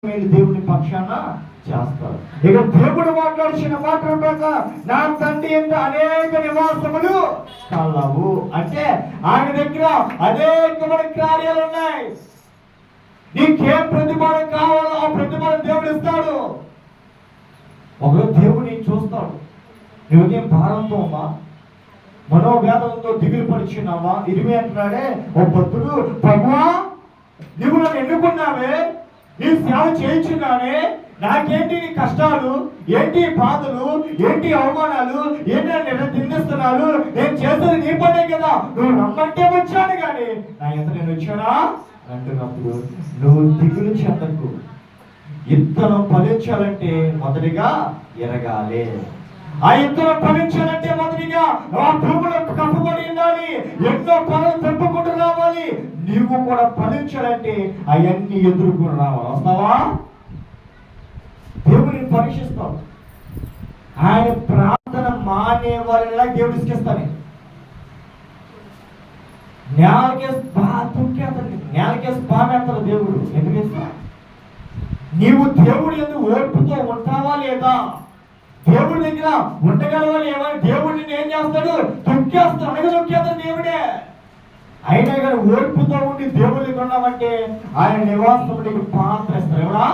మీరు దేవుని పక్షాన చేస్తారు. ఇక దేవుడు మాట్లాడిన మాట నా తండ్రి ఎంత అనేక నివాసములు కలవు అంటే ఆయన దగ్గర అనేకమైన కార్యాలు ఉన్నాయి. నీకేం ప్రతిఫలం కావాలో ఆ ప్రతిఫలం దేవుడు ఇస్తాడు. ఒకరు దేవుడిని చూస్తాడు. నువ్వేం భారంతో ఉన్నా, మనోవేదనతో దిగులు పడుచున్నావా? ఇరిమి అంటున్నాడే ఒక భక్తుడు, ప్రభువా నువ్వు నన్ను ఎన్నుకున్నావే, నీ సేవ చేయించున్నానే, నాకేంటి నీ కష్టాలు, ఏంటి బాధలు, ఏంటి అవమానాలు, ఏంటి నన్ను నిందిస్తున్నారు, నేను చేసేది నీ పనే కదా, నువ్వు రమ్మంటే వచ్చాను కానీ నా ఎంత నేను వచ్చానా అంటున్నప్పుడు నువ్వు దిగులు చెందకు. ఇత్తనం ఫలించాలంటే మొదటిగా ఎరగాలి. ఆ ఇత్తనం ఫలించాలంటే మొదటిగా ఆ భూములు కప్పుబడి ఉండాలి. ఎన్నో పనులు తెంపుకుంటూ రావాలి. నీవు కూడా ఫలించాలంటే అవన్నీ ఎదుర్కొని రావాలి. వస్తావా? దేవుడిని పరీక్షిస్తావు. ఆయన ప్రార్థన మానే వాళ్ళని దేవుడు ఇసుకేస్తాను. నేలకే స్పామేస్తాడు దేవుడు. ఎందుకు ఇస్తా? నీవు దేవుడు ఎందుకు ఓర్పుతో ఉంటావా లేదా? దేవుడి దగ్గర ఉండగలవా లేవా? దేవుడిని ఏం చేస్తాడు? తొక్కేస్తాడు. అనగదొక్కేస్తాడు దేవుడే. అయినా కానీ ఓర్పుతో ఉండి దేవుడికి ఉన్నామంటే ఆయన నివాసం నీకు పాత్ర ఇస్తాడు. ఎవడా?